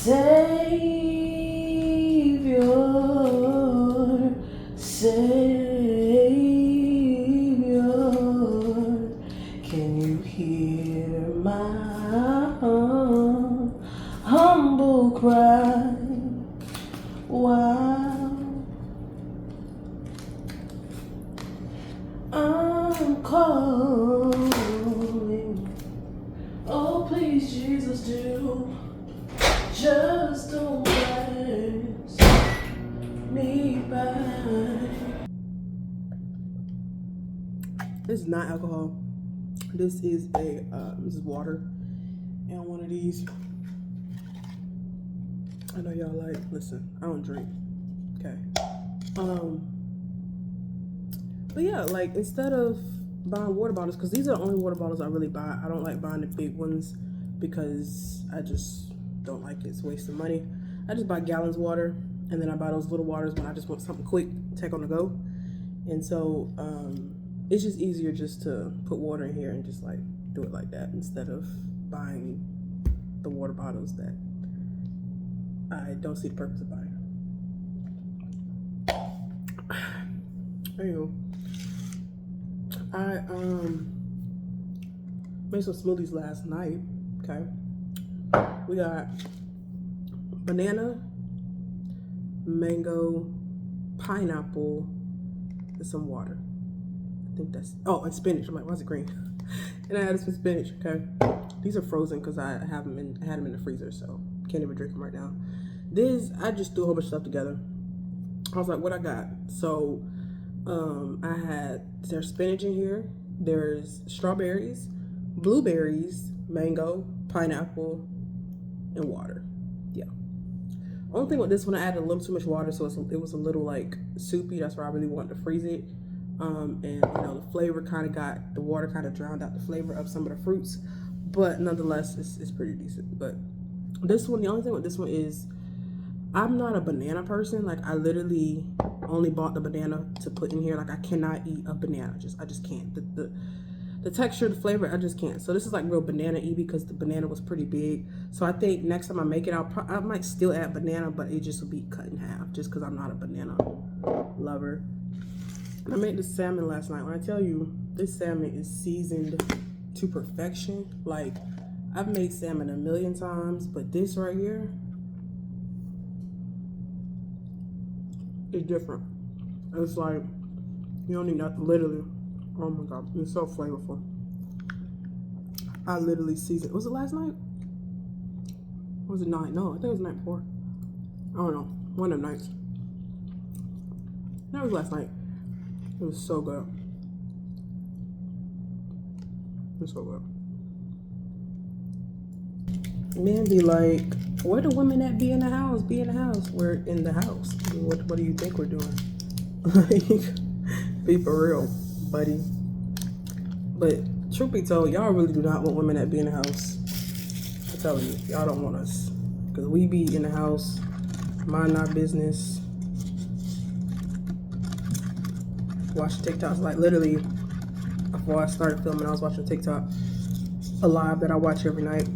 Savior, Savior, can you hear my humble cry? While I'm calling, oh please Jesus, do just don't pass me by. This is not alcohol. This is water and one of these. I know y'all like, listen, I don't drink. Okay. But yeah, like instead of buying water bottles, because these are the only water bottles I really buy. I don't like buying the big ones because I just don't like it. It's a waste of money. I just buy gallons of water, and then I buy those little waters when I just want something quick, take on the go. And so it's just easier just to put water in here and just like do it like that instead of buying the water bottles that I don't see the purpose of buying. There you go. I made some smoothies last night. Okay, we got banana, mango, pineapple, and some water. I think that's, oh, and spinach. I'm like, why is it green? And I added some spinach. Okay, these are frozen because I had them in the freezer, so can't even drink them right now. This, I just threw a whole bunch of stuff together. I was like, what I got? So there's spinach in here, there's strawberries, blueberries, mango, pineapple, and water. Yeah. Only thing with this one, I added a little too much water, so it was a little like soupy. That's why I really wanted to freeze it. And you know, the flavor the water kind of drowned out the flavor of some of the fruits, but nonetheless, it's pretty decent. But this one, the only thing with this one is, I'm not a banana person. Like, I literally only bought the banana to put in here. Like, I cannot eat a banana. I just can't. The texture, the flavor, I just can't. So this is like real banana-y because the banana was pretty big. So I think next time I make it, I might still add banana, but it just will be cut in half just because I'm not a banana lover. I made this salmon last night. When I tell you, this salmon is seasoned to perfection. Like, I've made salmon a million times, but this right here, it's different. It's like, you don't need nothing, literally. Oh my God, it's so flavorful. I literally seasoned. Was it last night? Or was it night? No, I think it was the night before. I don't know, one of them nights. That was last night. It was so good. It was so good. Men be like, where the women that be in the house? Be in the house. We're in the house. I mean, what do you think we're doing? Like, be for real, buddy. But truth be told, y'all really do not want women that be in the house. I'm telling you, y'all don't want us. Because we be in the house, mind our business, watching TikToks. Like, literally, before I started filming, I was watching TikTok, a live that I watch every night.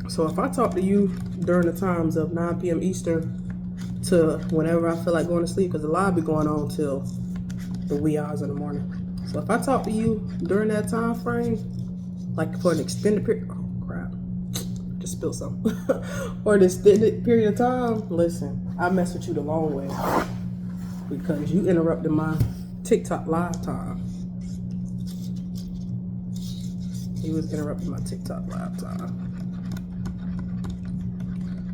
So if I talk to you during the times of 9 p.m. Eastern to whenever I feel like going to sleep, because the live be going on till the wee hours in the morning. So if I talk to you during that time frame, like for an extended period, oh crap, just spilled something. Or an extended period of time, listen, I mess with you the long way because you interrupted my TikTok live time. He was interrupting my TikTok live time.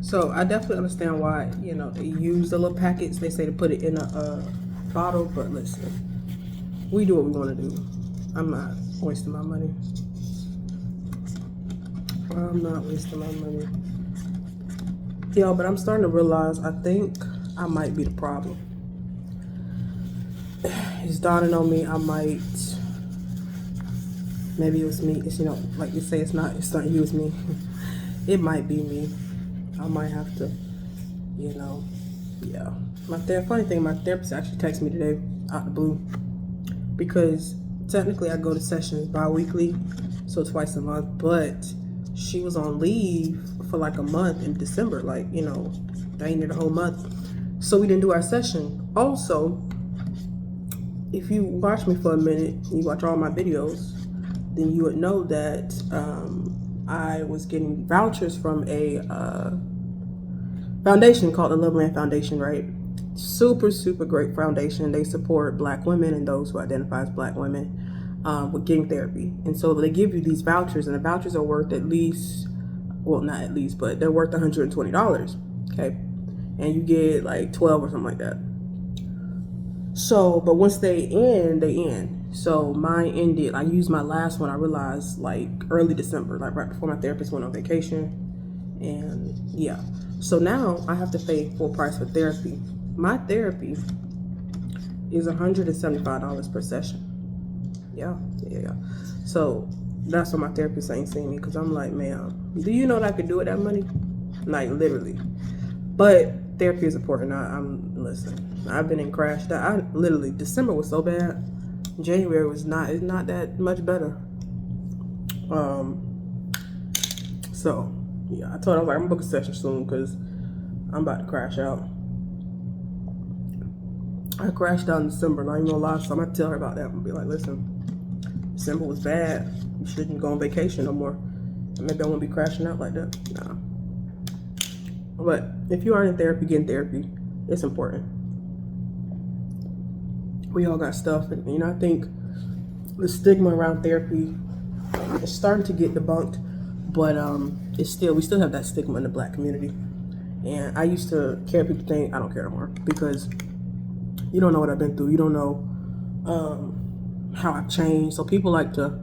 So I definitely understand why, you know, they use the little packets. They say to put it in a bottle, but listen, we do what we want to do. I'm not wasting my money. I'm not wasting my money. Yo, but I'm starting to realize I think I might be the problem. It's dawning on me, I might, maybe it was me. It's, you know, like you say, it's not you, it's me. It might be me. I might have to, you know, yeah. Funny thing, my therapist actually texted me today out the blue because technically I go to sessions bi-weekly, so twice a month, but she was on leave for like a month in December, like, you know, dang near the whole month. So we didn't do our session. Also, if you watch me for a minute, you watch all my videos, then you would know that I was getting vouchers from a foundation called the Loveland Foundation, right? Super, super great foundation. They support Black women and those who identify as Black women with getting therapy. And so they give you these vouchers, and the vouchers are worth at least, well, not at least, but they're worth $120, okay? And you get like 12 or something like that. So, but once they end, they end. So mine ended, I used my last one, I realized, like early December, like right before my therapist went on vacation. And yeah, so now I have to pay full price for therapy. My therapy is $175 per session. Yeah. So that's what my therapist ain't seeing me, because I'm like, man, do you know that I could do it that money? Like literally. But therapy is important. Listen, I've been in crash. I literally, December was so bad. January was not, it's not that much better. So yeah, I told her, I was like, I'm gonna book a session soon because I'm about to crash out. I crashed out in December, not even gonna lie. So I'm gonna tell her about that. I'm gonna be like, listen, December was bad. You shouldn't go on vacation no more. Maybe I won't be crashing out like that. Nah. But if you aren't in therapy, getting therapy, it's important. We all got stuff, and you know, I think the stigma around therapy is starting to get debunked, but we still have that stigma in the Black community. And I used to care people think, I don't care anymore, because you don't know what I've been through. You don't know how I've changed. So people like to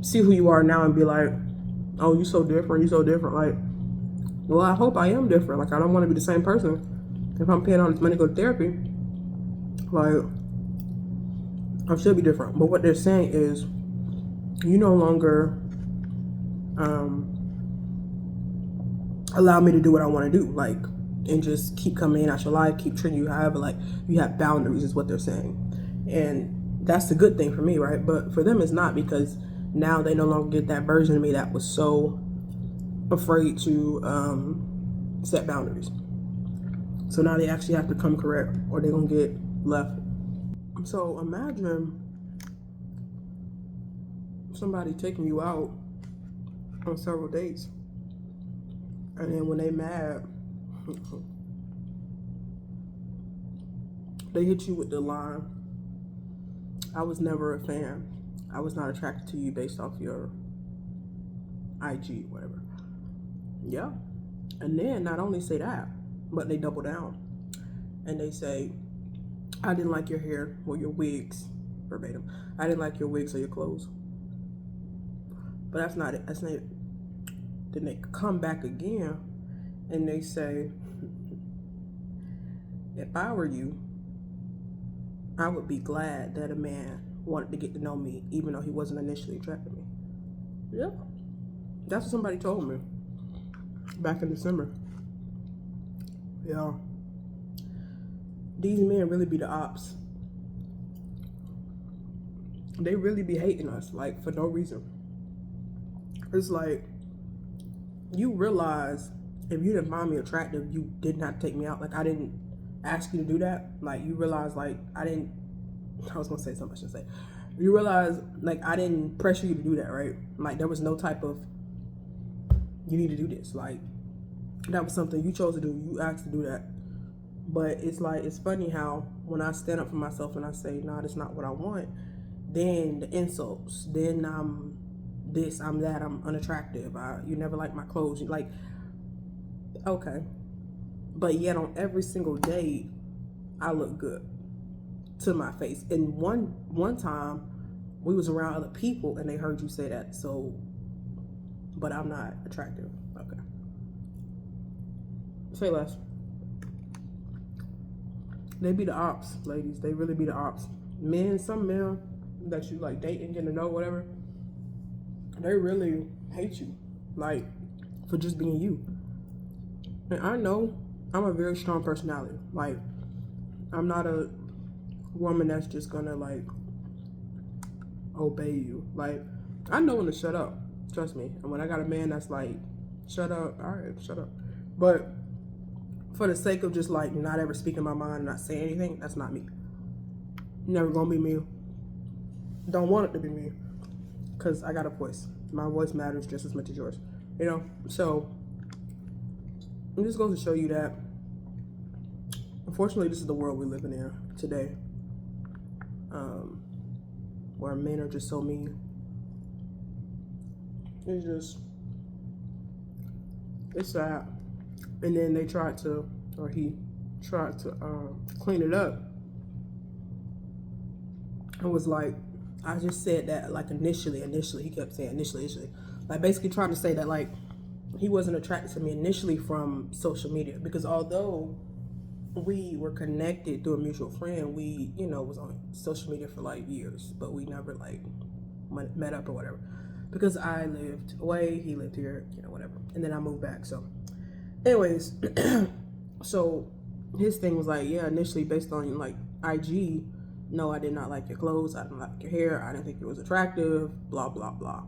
see who you are now and be like, oh, you so different. Like, well, I hope I am different. Like, I don't want to be the same person. If I'm paying all this money to go to therapy, like, I should be different. But what they're saying is, you no longer allow me to do what I want to do, like, and just keep coming in out your life, keep treating you however, like, you have boundaries is what they're saying. And that's a good thing for me, right? But for them, it's not, because now they no longer get that version of me that was so afraid to set boundaries. So now they actually have to come correct, or they're gonna get left. So imagine somebody taking you out on several dates, and then when they mad, they hit you with the line, I was never a fan. I was not attracted to you based off your IG, whatever. Yeah. And then not only say that, but they double down. And they say, I didn't like your hair or your wigs, verbatim. I didn't like your wigs or your clothes. But that's not it. That's not it. Then they come back again and they say, if I were you, I would be glad that a man wanted to get to know me, even though he wasn't initially attracted to me. Yeah. That's what somebody told me back in December. Yeah. These men really be the ops. They really be hating us, like, for no reason. It's like, you realize if you didn't find me attractive, you did not take me out. Like, I didn't ask you to do that. Like, you realize, like, I was gonna say something I shouldn't say. You realize, like, I didn't pressure you to do that, right? Like, there was no type of, you need to do this. Like, that was something you chose to do. You asked to do that. But it's like, it's funny how when I stand up for myself and I say, nah, that's not what I want, then the insults, then I'm this, I'm that, I'm unattractive, you never like my clothes. Like, okay. But yet on every single day, I look good to my face. And one time, we was around other people and they heard you say that. So, but I'm not attractive. Okay. Say less. They be the ops, ladies. They really be the ops. Men, some men that you like date and get to know, whatever, they really hate you, like, for just being you. And I know I'm a very strong personality. Like, I'm not a woman that's just gonna, like, obey you. Like, I know when to shut up. Trust me. And when I got a man that's like, shut up, all right, shut up. But for the sake of just like not ever speaking my mind and not saying anything, that's not me. Never gonna be me. Don't want it to be me. Because I got a voice. My voice matters just as much as yours. You know? So, it just goes to show you that, unfortunately, this is the world we're living in today. Where men are just so mean. It's sad. And then he tried to clean it up. And was like, I just said that like initially, he kept saying initially. Like basically trying to say that like he wasn't attracted to me initially from social media. Because although we were connected through a mutual friend, we, you know, was on social media for like years, but we never like met up or whatever. Because I lived away, he lived here, you know, whatever. And then I moved back. So anyways, so his thing was like, yeah, initially based on like IG, no, I did not like your clothes, I didn't like your hair, I didn't think it was attractive, blah, blah, blah.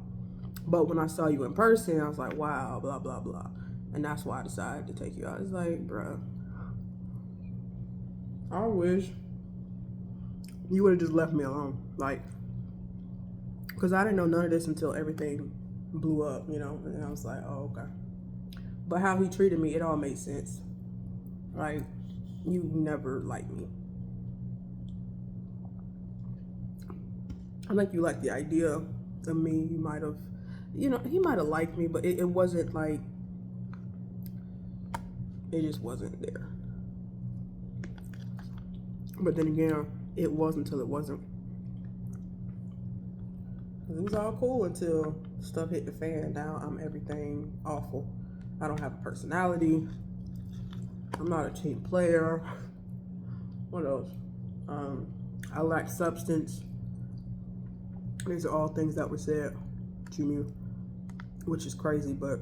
But when I saw you in person, I was like, wow, blah, blah, blah. And that's why I decided to take you out. It's like, bruh, I wish you would have just left me alone. Like, because I didn't know none of this until everything blew up, you know? And I was like, oh, okay. But how he treated me, it all made sense. Like, you never liked me. I think you liked the idea of me. You might have, you know, he might have liked me, but it wasn't like, it just wasn't there. But then again, it was until it wasn't. It was all cool until stuff hit the fan. Now I'm everything awful. I don't have a personality. I'm not a team player. What else? I lack substance. These are all things that were said to me, which is crazy, but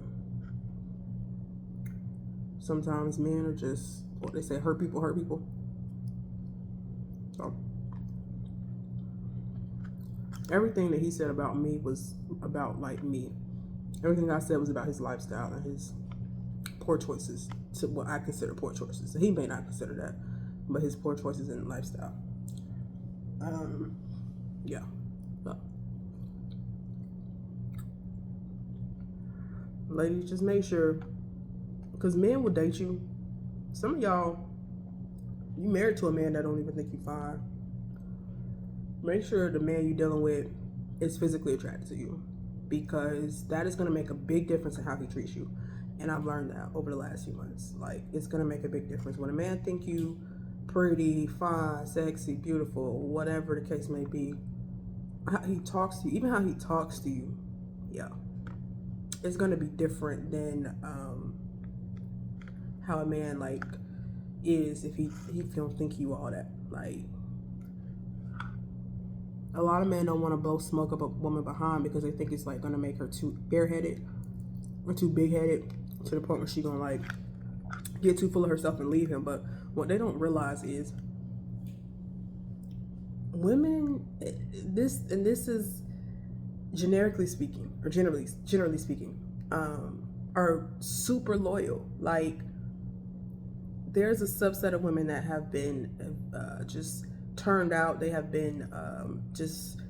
sometimes men are just, what they say, hurt people. So everything that he said about me was about like me. Everything I said was about his lifestyle and his poor choices, to what I consider poor choices. He may not consider that, but his poor choices in lifestyle. Yeah. So, ladies, just make sure, because men will date you. Some of y'all, you married to a man that don't even think you fine. Make sure the man you're dealing with is physically attracted to you, because that is going to make a big difference in how he treats you. And I've learned that over the last few months. Like, it's going to make a big difference. When a man think you pretty, fine, sexy, beautiful, whatever the case may be, how he talks to you, even how he talks to you, yeah, it's going to be different than how a man like is if he don't think you all that. Like, a lot of men don't want to blow smoke up a woman behind because they think it's like gonna make her too bareheaded or too big-headed to the point where she gonna like get too full of herself and leave him. But what they don't realize is women, this is generically speaking, or generally speaking, are super loyal. Like, there's a subset of women that have been just turned out. They have been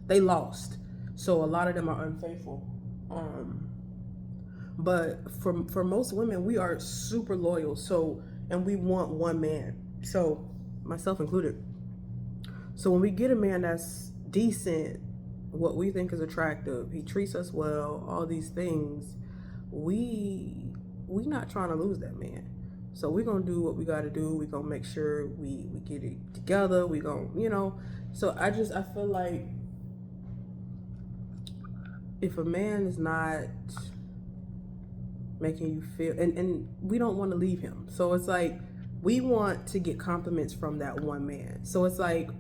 they lost. So a lot of them are unfaithful. But for most women, we are super loyal. So, and we want one man. So, myself included. So when we get a man that's decent, what we think is attractive, he treats us well, all these things, we not trying to lose that man. So we're going to do what we got to do. We're going to make sure we get it together. We're going to, you know. So I feel like if a man is not making you feel, and we don't want to leave him. So it's like, we want to get compliments from that one man. So it's like,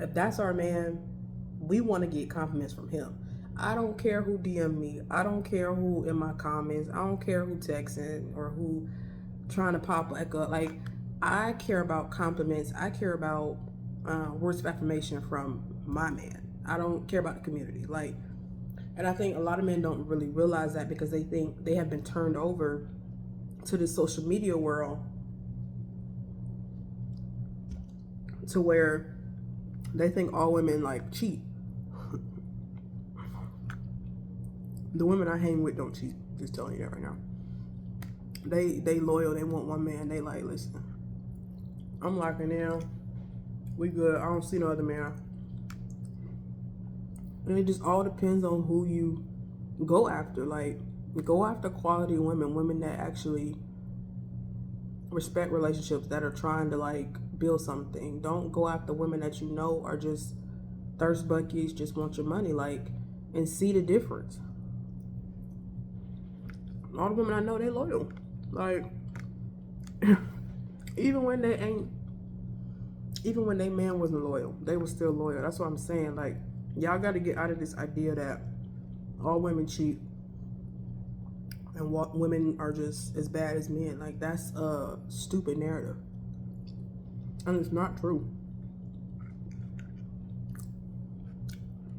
if that's our man, we want to get compliments from him. I don't care who DM me. I don't care who in my comments. I don't care who texting or who trying to pop like up. Like, I care about compliments. I care about words of affirmation from my man. I don't care about the community. Like, And I think a lot of men don't really realize that because they think they have been turned over to the social media world to where they think all women like cheat. The women I hang with don't cheat. Just telling you that right now. They loyal. They want one man. They like, listen, I'm locking in. We good. I don't see no other man. And it just all depends on who you go after. Like, go after quality women, women that actually respect relationships, that are trying to like build something. Don't go after women that you know are just thirst buckets, just want your money. Like, and see the difference. All the women I know, they loyal. Like, even when they man wasn't loyal, they were still loyal. That's what I'm saying. Like, y'all got to get out of this idea that all women cheat and women are just as bad as men. Like, that's a stupid narrative, and it's not true.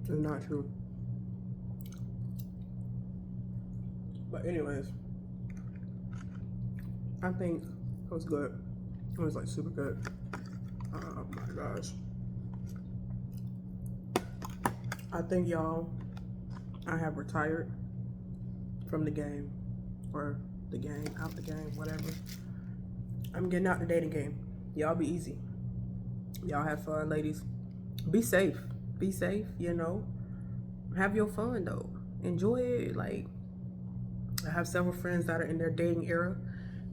It's not true. But anyways, I think it was good. It was like super good. Oh my gosh. I think y'all, I have retired from the game, or the game, out the game, whatever. I'm getting out the dating game. Y'all be easy. Y'all have fun, ladies. Be safe. Be safe, you know. Have your fun though. Enjoy it. Like, I have several friends that are in their dating era.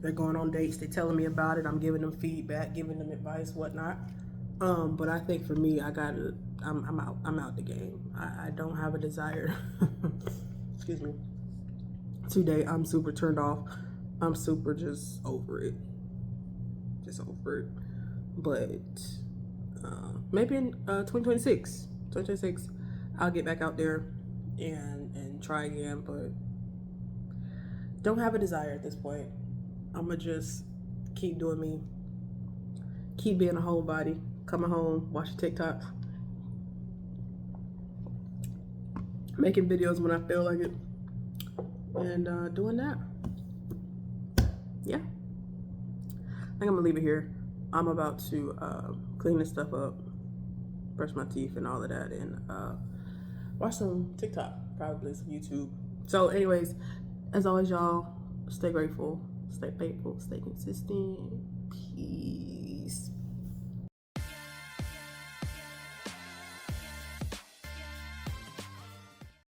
They're going on dates. They're telling me about it. I'm giving them feedback, giving them advice, whatnot. But I think for me, I'm out the game. I don't have a desire. Excuse me. Today, I'm super turned off. I'm super just over it. Just over it. But maybe in 2026, I'll get back out there and try again. But don't have a desire at this point. I'ma just keep doing me. Keep being a homebody. Coming home, watching TikToks, making videos when I feel like it, and doing that. Yeah. I think I'm gonna leave it here. I'm about to clean this stuff up, brush my teeth and all of that, and watch some TikTok, probably some YouTube. So anyways, as always, y'all, stay grateful, stay faithful, stay consistent. Peace.